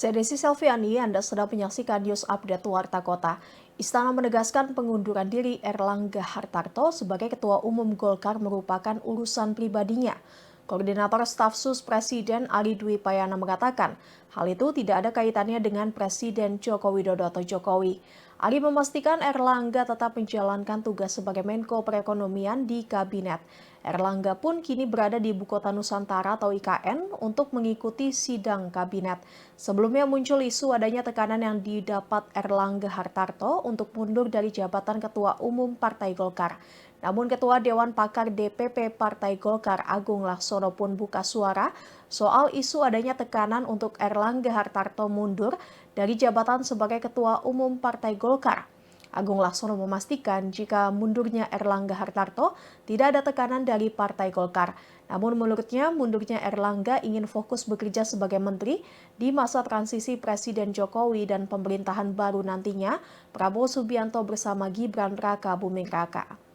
Saya Desi Selviani, Anda sedang menyaksikan News Update Warta Kota. Istana menegaskan pengunduran diri Erlangga Hartarto sebagai Ketua Umum Golkar merupakan urusan pribadinya. Koordinator Staf Sus Presiden Ali Dwi Payana mengatakan, hal itu tidak ada kaitannya dengan Presiden Joko Widodo atau Jokowi. Ali memastikan Erlangga tetap menjalankan tugas sebagai Menko Perekonomian di Kabinet. Erlangga pun kini berada di Ibu Kota Nusantara atau IKN untuk mengikuti sidang Kabinet. Sebelumnya muncul isu adanya tekanan yang didapat Erlangga Hartarto untuk mundur dari jabatan Ketua Umum Partai Golkar. Namun Ketua Dewan Pakar DPP Partai Golkar Agung Laksono pun buka suara soal isu adanya tekanan untuk Erlangga Hartarto mundur dari jabatan sebagai Ketua Umum Partai Golkar. Agung Laksono memastikan jika mundurnya Erlangga Hartarto tidak ada tekanan dari Partai Golkar. Namun menurutnya mundurnya Erlangga ingin fokus bekerja sebagai menteri di masa transisi Presiden Jokowi dan pemerintahan baru nantinya Prabowo Subianto bersama Gibran Raka Buming Raka.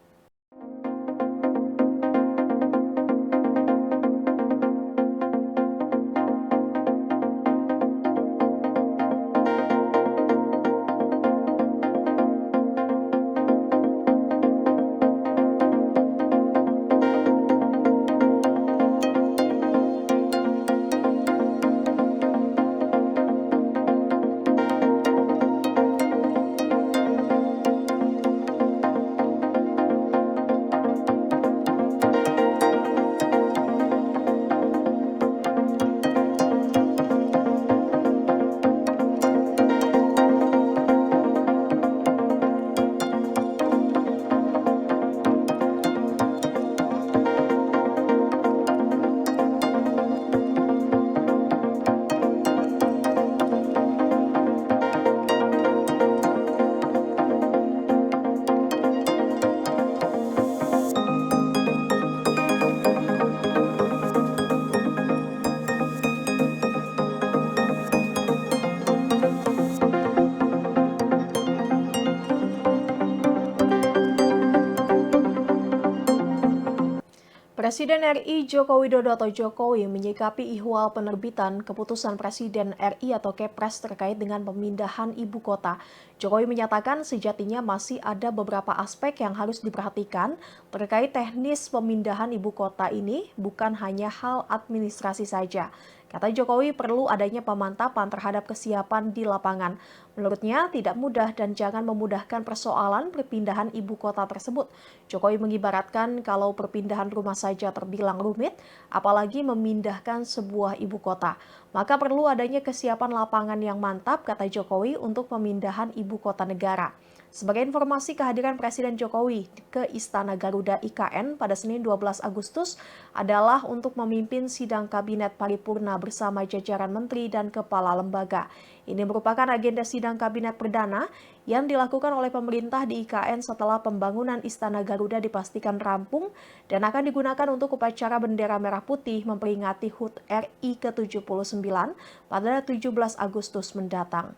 Presiden RI Joko Widodo atau Jokowi menyikapi ihwal penerbitan keputusan Presiden RI atau Kepres terkait dengan pemindahan ibu kota. Jokowi menyatakan sejatinya masih ada beberapa aspek yang harus diperhatikan terkait teknis pemindahan ibu kota ini, bukan hanya hal administrasi saja. Kata Jokowi perlu adanya pemantapan terhadap kesiapan di lapangan. Menurutnya tidak mudah dan jangan memudahkan persoalan perpindahan ibu kota tersebut. Jokowi mengibaratkan kalau perpindahan rumah saja terbilang rumit, apalagi memindahkan sebuah ibu kota. Maka perlu adanya kesiapan lapangan yang mantap, kata Jokowi, untuk pemindahan ibu kota negara. Sebagai informasi, kehadiran Presiden Jokowi ke Istana Garuda IKN pada Senin 12 Agustus adalah untuk memimpin sidang Kabinet Paripurna bersama jajaran menteri dan kepala lembaga. Ini merupakan agenda sidang Kabinet Perdana yang dilakukan oleh pemerintah di IKN setelah pembangunan Istana Garuda dipastikan rampung dan akan digunakan untuk upacara bendera merah putih memperingati HUT RI ke-79 pada 17 Agustus mendatang.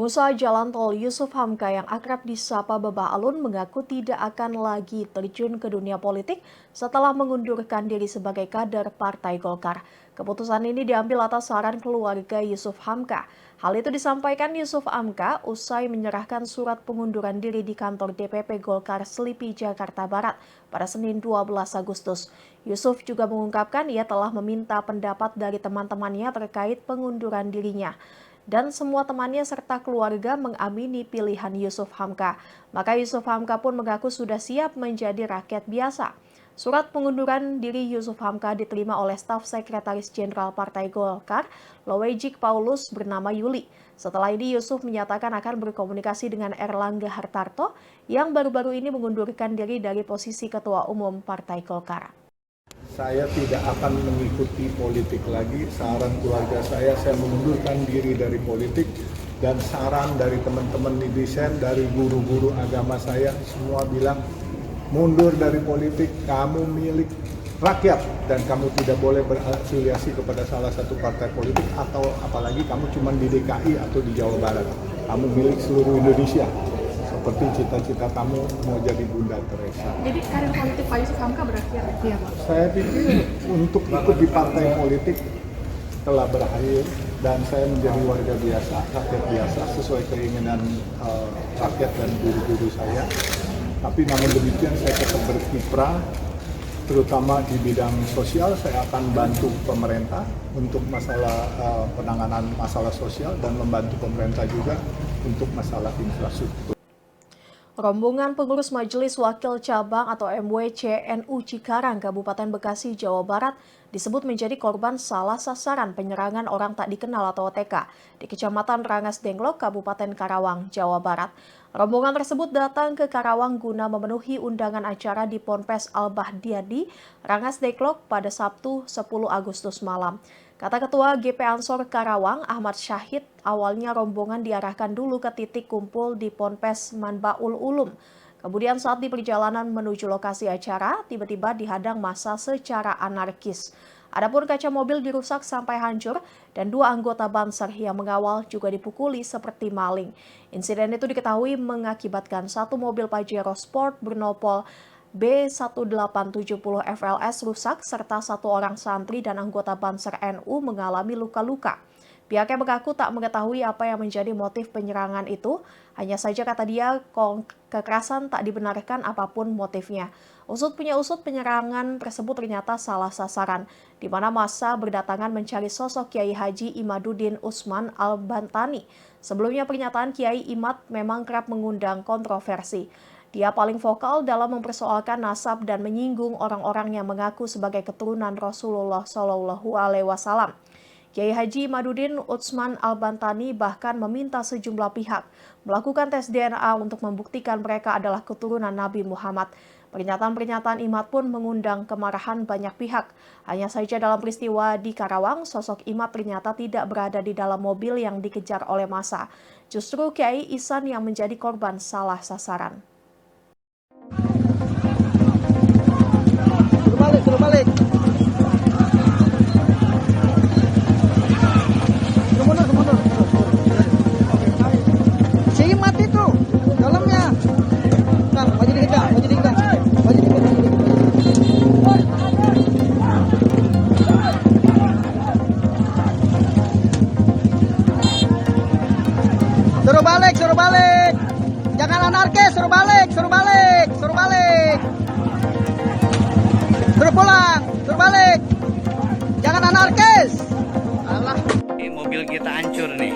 Pengusaha jalan tol Yusuf Hamka yang akrab disapa Babah Alun mengaku tidak akan lagi terjun ke dunia politik setelah mengundurkan diri sebagai kader Partai Golkar. Keputusan ini diambil atas saran keluarga Yusuf Hamka. Hal itu disampaikan Yusuf Hamka usai menyerahkan surat pengunduran diri di kantor DPP Golkar Selipi, Jakarta Barat pada Senin 12 Agustus. Yusuf juga mengungkapkan ia telah meminta pendapat dari teman-temannya terkait pengunduran dirinya. Dan semua temannya serta keluarga mengamini pilihan Yusuf Hamka. Maka Yusuf Hamka pun mengaku sudah siap menjadi rakyat biasa. Surat pengunduran diri Yusuf Hamka diterima oleh staf Sekretaris Jenderal Partai Golkar, Lowejik Paulus bernama Yuli. Setelah ini Yusuf menyatakan akan berkomunikasi dengan Erlangga Hartarto yang baru-baru ini mengundurkan diri dari posisi Ketua Umum Partai Golkar. Saya tidak akan mengikuti politik lagi. Saran keluarga saya mengundurkan diri dari politik. Dan saran dari teman-teman netizen, dari guru-guru agama saya, semua bilang, mundur dari politik, kamu milik rakyat. Dan kamu tidak boleh berafiliasi kepada salah satu partai politik, atau apalagi kamu cuma di DKI atau di Jawa Barat. Kamu milik seluruh Indonesia. Seperti cita-cita kamu mau jadi Bunda Teresa. Jadi karir politik Pak Yusuf Hamka berakhir? Iya, Pak. Saya pikir untuk ikut di partai politik telah berakhir dan saya menjadi warga biasa, rakyat biasa sesuai keinginan rakyat dan guru-guru saya. Tapi namun demikian saya tetap berkiprah, terutama di bidang sosial. Saya akan bantu pemerintah untuk masalah penanganan masalah sosial dan membantu pemerintah juga untuk masalah infrastruktur. Rombongan pengurus Majelis Wakil Cabang atau MWC NU Cikarang, Kabupaten Bekasi, Jawa Barat disebut menjadi korban salah sasaran penyerangan orang tak dikenal atau OTK di Kecamatan Rangas Dengklok, Kabupaten Karawang, Jawa Barat. Rombongan tersebut datang ke Karawang guna memenuhi undangan acara di Ponpes Al-Bahdiadi, Rangas Dengklok pada Sabtu 10 Agustus malam. Kata Ketua GP Ansor Karawang, Ahmad Syahid, awalnya rombongan diarahkan dulu ke titik kumpul di Ponpes Manbaul Ulum. Kemudian saat di perjalanan menuju lokasi acara, tiba-tiba dihadang massa secara anarkis. Adapun kaca mobil dirusak sampai hancur dan 2 anggota Banser yang mengawal juga dipukuli seperti maling. Insiden itu diketahui mengakibatkan 1 mobil Pajero Sport bernopol B1870 FLS rusak serta 1 orang santri dan anggota Banser NU mengalami luka-luka. Pihaknya mengaku tak mengetahui apa yang menjadi motif penyerangan itu, hanya saja kata dia kekerasan tak dibenarkan apapun motifnya. Usut punya usut, penyerangan tersebut ternyata salah sasaran, di mana massa berdatangan mencari sosok Kiai Haji Imaduddin Usman Al-Bantani. Sebelumnya pernyataan Kiai Imad memang kerap mengundang kontroversi. Dia paling vokal dalam mempersoalkan nasab dan menyinggung orang-orang yang mengaku sebagai keturunan Rasulullah Shallallahu Alaihi Wasallam. Kiai Haji Imaduddin Utsman Al-Bantani bahkan meminta sejumlah pihak melakukan tes DNA untuk membuktikan mereka adalah keturunan Nabi Muhammad. Pernyataan-pernyataan Imad pun mengundang kemarahan banyak pihak. Hanya saja dalam peristiwa di Karawang, sosok Imad ternyata tidak berada di dalam mobil yang dikejar oleh massa. Justru Kiai Ihsan yang menjadi korban salah sasaran. Suruh balik. Suruh mundur. Si Imat itu, dalamnya. Nah, maju dikit. Suruh balik. Jangan anarkis, suruh balik. Suruh pulang, suruh balik. Jangan anarkis. Alah. Ini mobil kita hancur nih.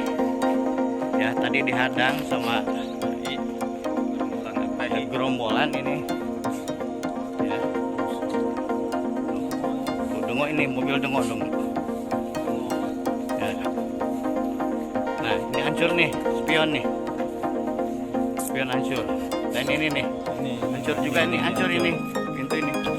Ya, tadi dihadang sama gerombolan ini. Ya. Dengo ini mobil dengo. Ya. Nah, ini hancur nih, spion hancur. Dan ini nih, hancur juga ini, hancur ini. Pintu ini hancur.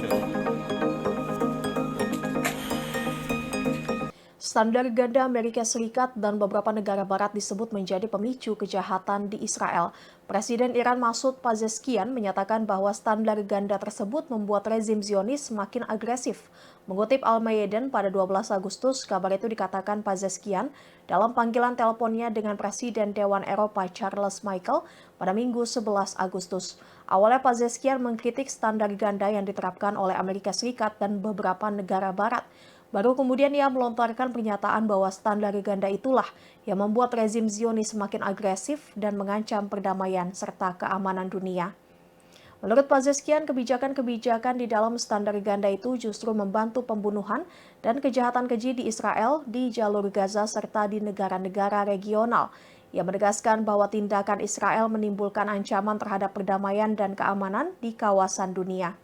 Standar ganda Amerika Serikat dan beberapa negara barat disebut menjadi pemicu kejahatan di Israel. Presiden Iran Masoud Pezeshkian menyatakan bahwa standar ganda tersebut membuat rezim Zionis semakin agresif. Mengutip Al-Mayadin pada 12 Agustus, kabar itu dikatakan Pezeshkian dalam panggilan teleponnya dengan Presiden Dewan Eropa Charles Michel pada Minggu 11 Agustus. Awalnya Pezeshkian mengkritik standar ganda yang diterapkan oleh Amerika Serikat dan beberapa negara barat. Baru kemudian ia melontarkan pernyataan bahwa standar ganda itulah yang membuat rezim Zionis semakin agresif dan mengancam perdamaian serta keamanan dunia. Menurut Pazeshkian, kebijakan-kebijakan di dalam standar ganda itu justru membantu pembunuhan dan kejahatan keji di Israel, di jalur Gaza, serta di negara-negara regional. Ia menegaskan bahwa tindakan Israel menimbulkan ancaman terhadap perdamaian dan keamanan di kawasan dunia.